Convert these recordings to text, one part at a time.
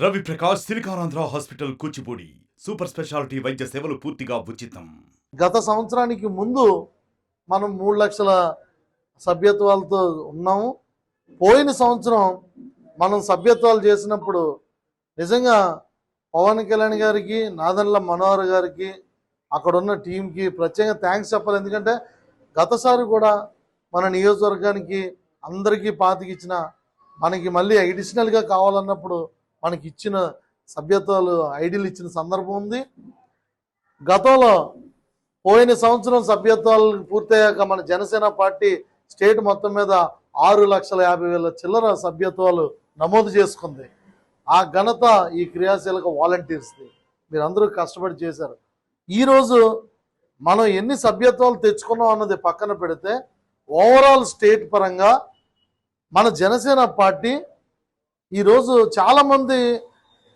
Ravi Prakash Siliconandhra hospital Kuchipudi super speciality వైద్య సేవలు పూర్తిగా ఉచితం. గత సంవత్సరానికి ముందు మనం 3 లక్షల సభ్యత్వాలతో ఉన్నాము. పోయిన సంవత్సరం మనం సభ్యత్వాలు చేసినప్పుడు నిజంగా పవన్ కళ్యాణ్ గారికి, నాదెండ్ల మనోహర్ గారికి, అక్కడున్న టీంకి ప్రత్యేకంగా థ్యాంక్స్ చెప్పాలి. ఎందుకంటే గతసారి కూడా మన నియోజకవర్గానికి అందరికీ పాతికిచ్చిన మనకి మళ్ళీ అడిషనల్గా కావాలన్నప్పుడు మనకి ఇచ్చిన సభ్యత్వాలు ఐడీలు ఇచ్చిన సందర్భం ఉంది. గతంలో పోయిన సంవత్సరం సభ్యత్వాలు పూర్తయ్యాక మన జనసేన పార్టీ స్టేట్ మొత్తం మీద 6,50,000 చిల్లర సభ్యత్వాలు నమోదు చేసుకుంది. ఆ ఘనత ఈ క్రియాశీలక వాలంటీర్స్ది. మీరందరూ కష్టపడి చేశారు. ఈరోజు మనం ఎన్ని సభ్యత్వాలు తెచ్చుకున్నాం అన్నది పక్కన పెడితే ఓవరాల్ స్టేట్ పరంగా మన జనసేన పార్టీ ఈరోజు చాలామంది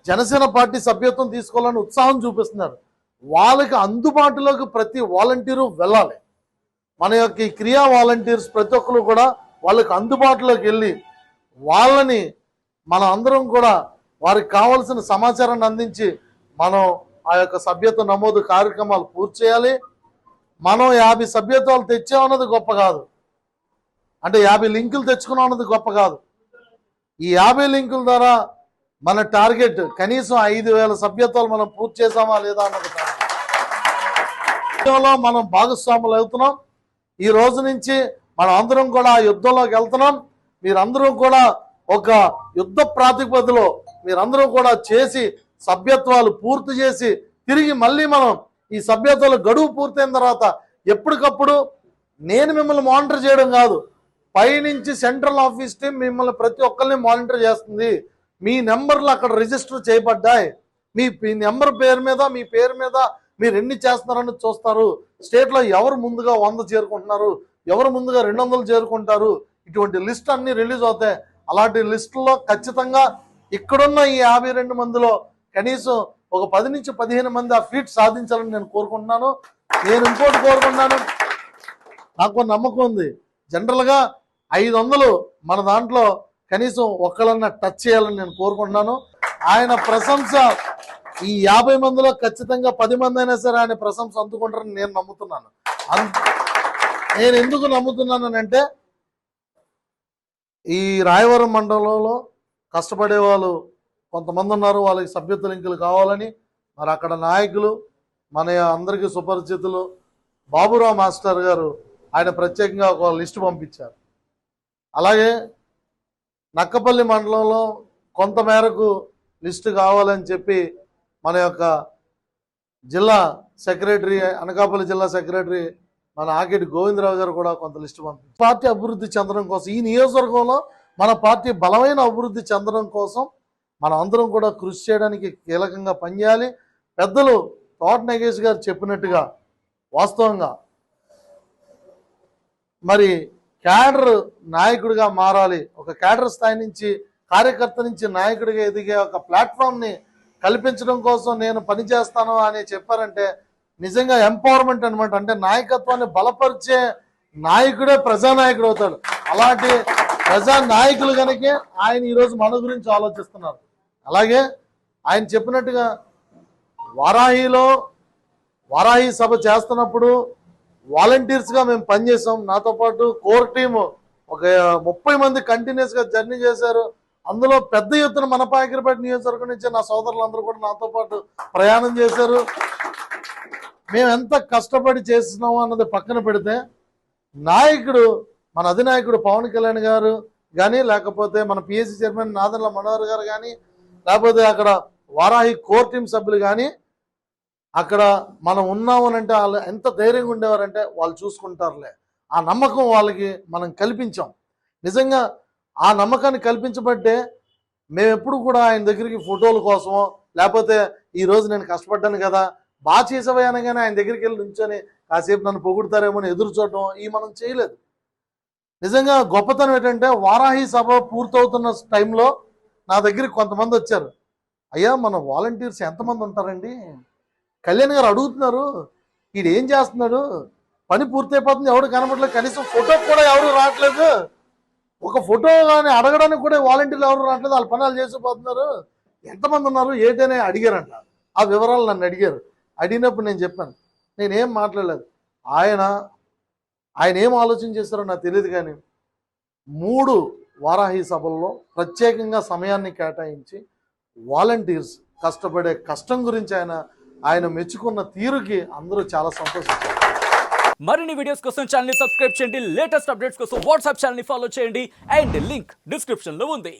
జనసేన పార్టీ సభ్యత్వం తీసుకోవాలని ఉత్సాహం చూపిస్తున్నారు. వాళ్ళకి అందుబాటులోకి ప్రతి వాలంటీరు వెళ్ళాలి. మన యొక్క ఈ క్రియా వాలంటీర్స్ ప్రతి ఒక్కరు కూడా వాళ్ళకి అందుబాటులోకి వెళ్ళి వాళ్ళని మనం అందరం కూడా వారికి కావాల్సిన సమాచారాన్ని అందించి మనం ఆ యొక్క సభ్యత్వ నమోదు కార్యక్రమాలు పూర్తి చేయాలి. మనం 50 సభ్యత్వాలు తెచ్చామన్నది గొప్ప కాదు, అంటే 50 లింకులు తెచ్చుకున్నాం అన్నది గొప్ప కాదు. ఈ 50 లింకుల ద్వారా మన టార్గెట్ కనీసం 5,000 సభ్యత్వాలు మనం పూర్తి చేసామా లేదా అన్నది మనం భాగస్వాములు అవుతున్నాం. ఈ రోజు నుంచి మనం అందరం కూడా యుద్ధంలోకి వెళ్తున్నాం. మీరందరూ కూడా ఒక యుద్ధ ప్రాతిపదికలో మీరందరూ కూడా చేసి సభ్యత్వాలు పూర్తి చేసి తిరిగి మళ్ళీ మనం ఈ సభ్యత్వాల గడువు పూర్తయిన తర్వాత ఎప్పటికప్పుడు నేను మిమ్మల్ని మానిటర్ చేయడం కాదు, పైనుంచి సెంట్రల్ ఆఫీస్ టీం మిమ్మల్ని ప్రతి ఒక్కరిని మానిటర్ చేస్తుంది. మీ నెంబర్లు అక్కడ రిజిస్టర్ చేయబడ్డాయి. మీ నెంబర్ పేరు మీద మీ పేరు మీద మీరు ఎన్ని చేస్తున్నారని చూస్తారు. స్టేట్లో ఎవరు ముందుగా 100 చేరుకుంటున్నారు, ఎవరు ముందుగా 200 చేరుకుంటారు, ఇటువంటి లిస్ట్ అన్ని రిలీజ్ అవుతాయి. అలాంటి లిస్టుల్లో ఖచ్చితంగా ఇక్కడున్న ఈ 52 మందిలో కనీసం ఒక 10 నుంచి 15 మంది ఆ ఫీట్ సాధించాలని నేను కోరుకుంటున్నాను. నేను ఇంకోటి కోరుకుంటున్నాను, నాకు నమ్మకం ఉంది. జనరల్గా 500 మన దాంట్లో కనీసం ఒక్కళ్ళన్నా టచ్ చేయాలని నేను కోరుకుంటున్నాను. ఆయన ప్రశంస ఈ 50 మందిలో ఖచ్చితంగా 10 మంది అయినా సరే ఆయన ప్రశంస అందుకుంటారని నేను నమ్ముతున్నాను. నేను ఎందుకు నమ్ముతున్నానంటే ఈ రాయవరం మండలంలో కష్టపడే వాళ్ళు కొంతమంది ఉన్నారు. వాళ్ళకి సభ్యత్వ లింకులు కావాలని మరి అక్కడ నాయకులు మన అందరికీ సుపరిచితులు బాబురావు మాస్టర్ గారు ఆయన ప్రత్యేకంగా ఒక లిస్టు పంపించారు. అలాగే నక్కపల్లి మండలంలో కొంత మేరకు లిస్టు కావాలని చెప్పి మన యొక్క జిల్లా సెక్రటరీ, అనకాపల్లి జిల్లా సెక్రటరీ మన ఆకేటి గోవిందరావు గారు కూడా కొంత లిస్టు పంపించారు. పార్టీ అభివృద్ధి చెందడం కోసం, ఈ నియోజకవర్గంలో మన పార్టీ బలమైన అభివృద్ధి చెందడం కోసం మనం అందరం కూడా కృషి చేయడానికి కీలకంగా పనిచేయాలి. పెద్దలు తోట నాగేష్ గారు చెప్పినట్టుగా వాస్తవంగా మరి క్యాడర్ నాయకుడిగా మారాలి. ఒక క్యాడర్ స్థాయి నుంచి కార్యకర్త నుంచి నాయకుడిగా ఎదిగే ఒక ప్లాట్ఫామ్ని కల్పించడం కోసం నేను పనిచేస్తాను అని చెప్పారంటే నిజంగా ఎంపవర్మెంట్ అనమాట. అంటే నాయకత్వాన్ని బలపరిచే నాయకుడే ప్రజానాయకుడు అవుతాడు. అలాంటి ప్రజానాయకులు కనుక ఆయన ఈరోజు మన గురించి ఆలోచిస్తున్నారు. అలాగే ఆయన చెప్పినట్టుగా వారాహి సభ చేస్తున్నప్పుడు వాలంటీర్స్గా మేము పనిచేసాం. నాతో పాటు కోర్ టీము ఒక 30 మంది కంటిన్యూస్గా జర్నీ చేశారు. అందులో పెద్ద ఎత్తున మన పాకిరిపేట నియోజకవర్గం నుంచి నా సోదరులందరూ కూడా నాతో పాటు ప్రయాణం చేశారు. మేము ఎంత కష్టపడి చేస్తున్నాము అన్నది పక్కన పెడితే నాయకుడు మన అధినాయకుడు పవన్ కళ్యాణ్ గారు కానీ, లేకపోతే మన పిఎస్సి చైర్మన్ నాదెండ్ల మనోహర్ గారు కానీ, లేకపోతే అక్కడ వారాహి కోర్ టీం సభ్యులు కానీ అక్కడ మనం ఉన్నాము అని అంటే వాళ్ళు ఎంత ధైర్యంగా ఉండేవారంటే వాళ్ళు చూసుకుంటారులే, ఆ నమ్మకం వాళ్ళకి మనం కల్పించాం. నిజంగా ఆ నమ్మకాన్ని కల్పించబట్టే మేము ఎప్పుడు కూడా ఆయన దగ్గరికి ఫోటోల కోసమో లేకపోతే ఈరోజు నేను కష్టపడ్డాను కదా బాగా చేసేవనగానే ఆయన దగ్గరికి వెళ్ళి నుంచొని కాసేపు నన్ను పొగుడతారేమో అని ఎదురు చూడటం ఈ మనం చేయలేదు. నిజంగా గొప్పతనం ఏంటంటే వారాహి సభ పూర్తవుతున్న టైంలో నా దగ్గరికి కొంతమంది వచ్చారు. అయ్యా మన వాలంటీర్స్ ఎంతమంది ఉంటారండి, కళ్యాణ్ గారు అడుగుతున్నారు, వీడు ఏం చేస్తున్నాడు, పని పూర్తయిపోతుంది, ఎవరు కనబడలేదు, కనీసం ఫోటో కూడా ఎవరు రావట్లేదు, ఒక ఫోటో కానీ అడగడానికి కూడా వాలంటీర్లు ఎవరు రావట్లేదు, వాళ్ళ పనులు చేసిపోతున్నారు, ఎంతమంది ఉన్నారు ఏంటనే అడిగారంట. ఆ వివరాలు నన్ను అడిగారు. అడిగినప్పుడు నేను చెప్పాను, నేనేం మాట్లాడలేదు. ఆయన ఏం ఆలోచన చేశారో నాకు తెలియదు, కానీ 3 వారాహి సభల్లో ప్రత్యేకంగా సమయాన్ని కేటాయించి వాలంటీర్స్ కష్టపడే కష్టం గురించి ఆయన మెచ్చుకున్న తీరుకి అందరూ చాలా సంతోషించారు. మరిన్ని వీడియోస్ కోసం ఛానల్ ని సబ్స్క్రైబ్ చేయండి, లేటెస్ట్ అప్డేట్స్ కోసం వాట్సాప్ ఛానల్ ని ఫాలో చేయండి అండ్ లింక్ డిస్క్రిప్షన్ లో ఉంది.